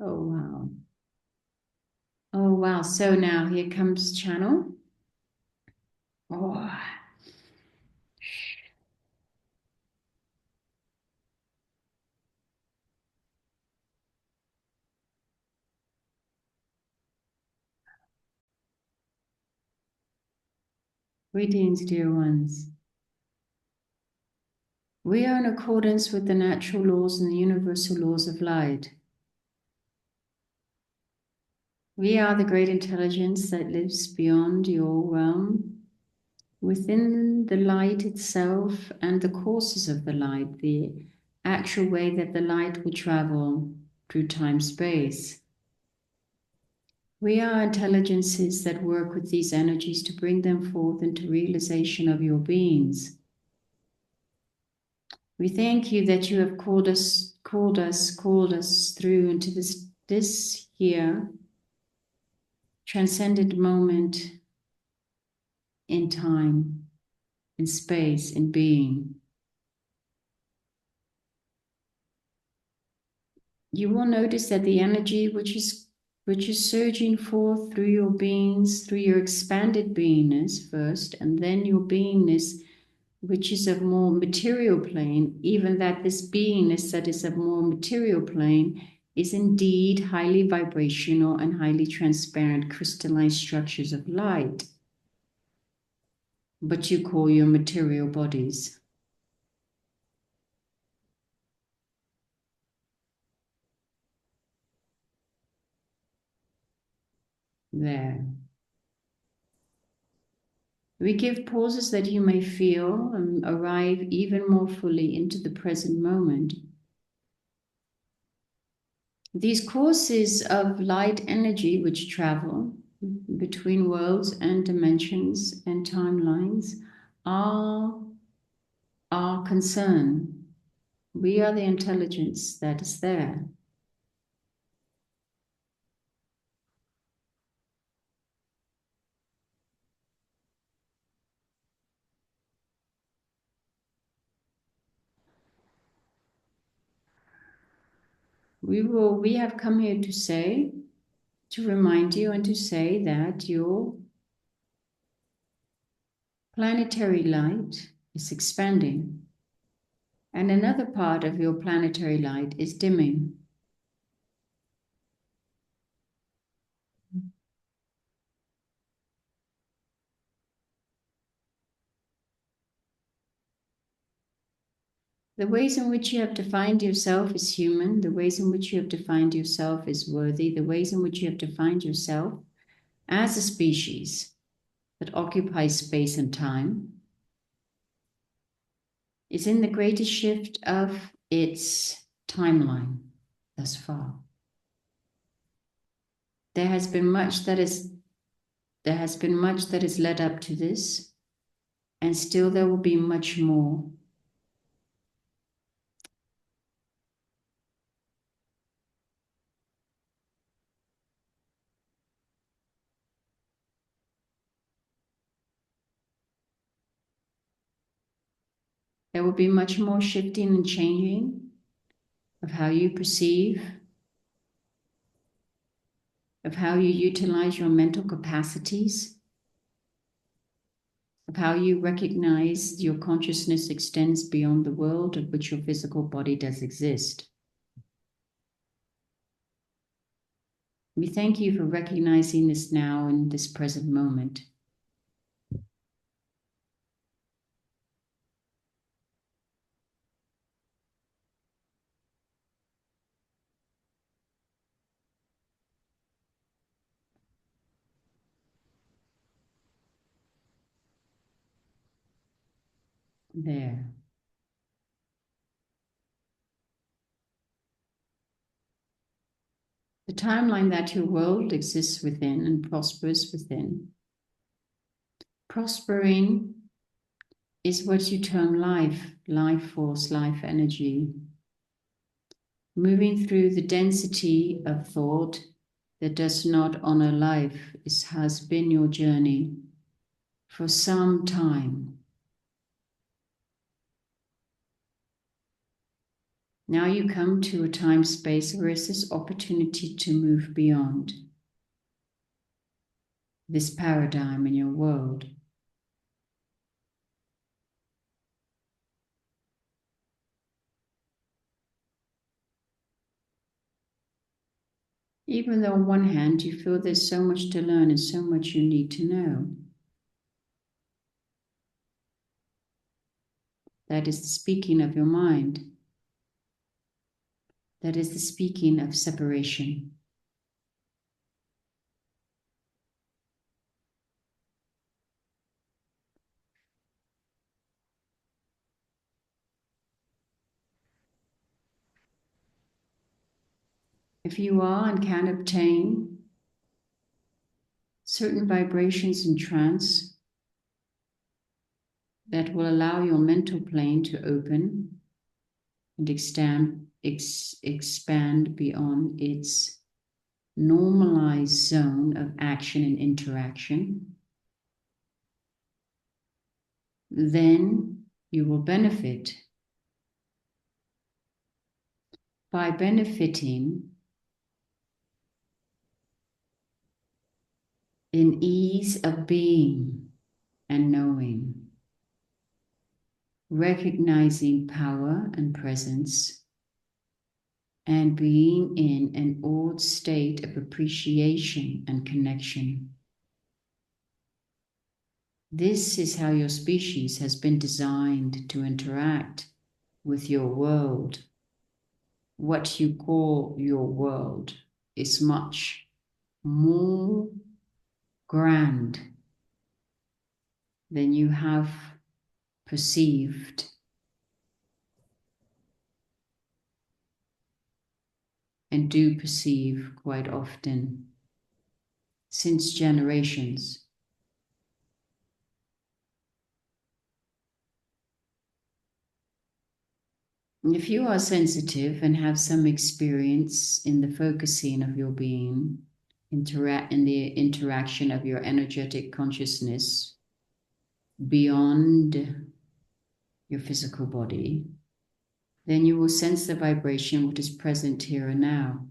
Oh, wow. Oh, wow. So now here comes channel. Oh, greetings, dear ones. We are in accordance with the natural laws and the universal laws of light. We are the great intelligence that lives beyond your realm, within the light itself and the courses of the light, the actual way that the light will travel through time-space. We are intelligences that work with these energies to bring them forth into realization of your beings. We thank you that you have called us through into this here transcendent moment in time, in space, in being. You will notice that the energy which is surging forth through your beings, through your expanded beingness first, and then your beingness, which is of more material plane, even that this beingness that is of more material plane is indeed highly vibrational and highly transparent crystallized structures of light, but you call your material bodies. There. We give pauses that you may feel and arrive even more fully into the present moment. These courses of light energy which travel between worlds and dimensions and timelines are our concern. We are the intelligence that is there. We have come here to say, to remind you and to say that your planetary light is expanding, and another part of your planetary light is dimming. The ways in which you have defined yourself as human, the ways in which you have defined yourself as worthy, the ways in which you have defined yourself as a species that occupies space and time, is in the greatest shift of its timeline thus far. There has been much that is led up to this, and still there will be much more. There will be much more shifting and changing of how you perceive, of how you utilize your mental capacities, of how you recognize your consciousness extends beyond the world of which your physical body does exist. We thank you for recognizing this now in this present moment. There. The timeline that your world exists within and prospers within. Prospering is what you term life, life force, life energy. Moving through the density of thought that does not honor life has been your journey for some time. Now you come to a time space where it's this opportunity to move beyond this paradigm in your world. Even though on one hand you feel there's so much to learn and so much you need to know. That is the speaking of your mind. That is the speaking of separation. If you are and can obtain certain vibrations in trance that will allow your mental plane to open and expand beyond its normalized zone of action and interaction, then you will benefit. By benefiting in ease of being and knowing, recognizing power and presence, and being in an awed state of appreciation and connection. This is how your species has been designed to interact with your world. What you call your world is much more grand than you have perceived and do perceive quite often since generations. If you are sensitive and have some experience in the focusing of your being, in the interaction of your energetic consciousness beyond your physical body, then you will sense the vibration which is present here and now.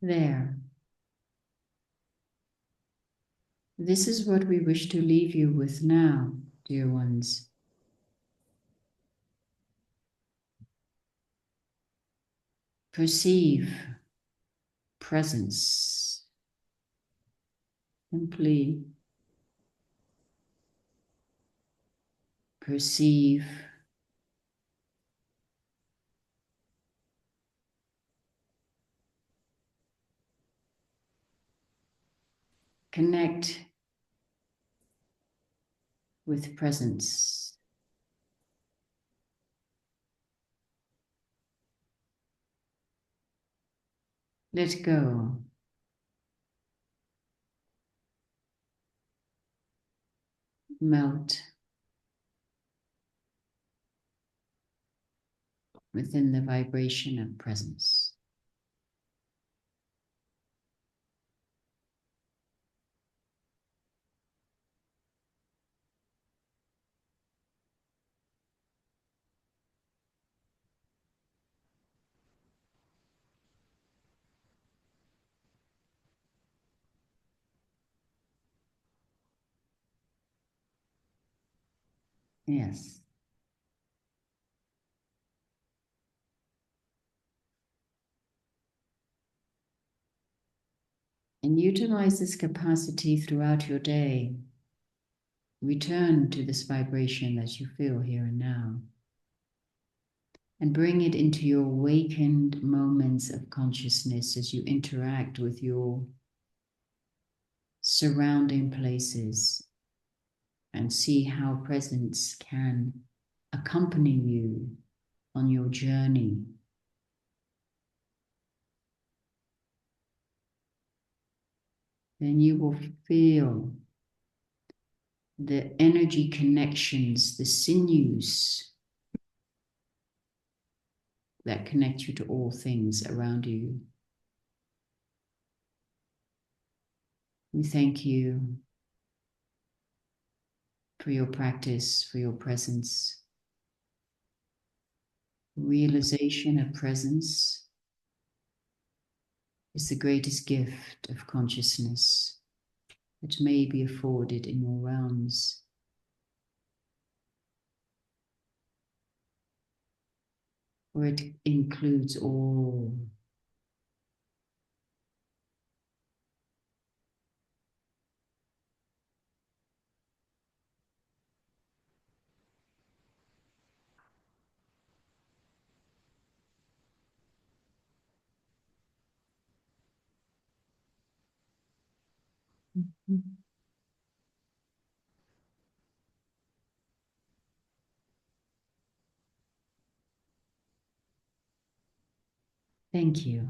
There. This is what we wish to leave you with now, dear ones. Perceive presence. Simply perceive connect with presence. Let go. Melt within the vibration of presence. Yes. And utilize this capacity throughout your day. Return to this vibration that you feel here and now. And bring it into your awakened moments of consciousness as you interact with your surrounding places and see how presence can accompany you on your journey. Then you will feel the energy connections, the sinews that connect you to all things around you. We thank you for your practice, for your presence. Realization of presence is the greatest gift of consciousness that may be afforded in your realms. For it includes all. Thank you.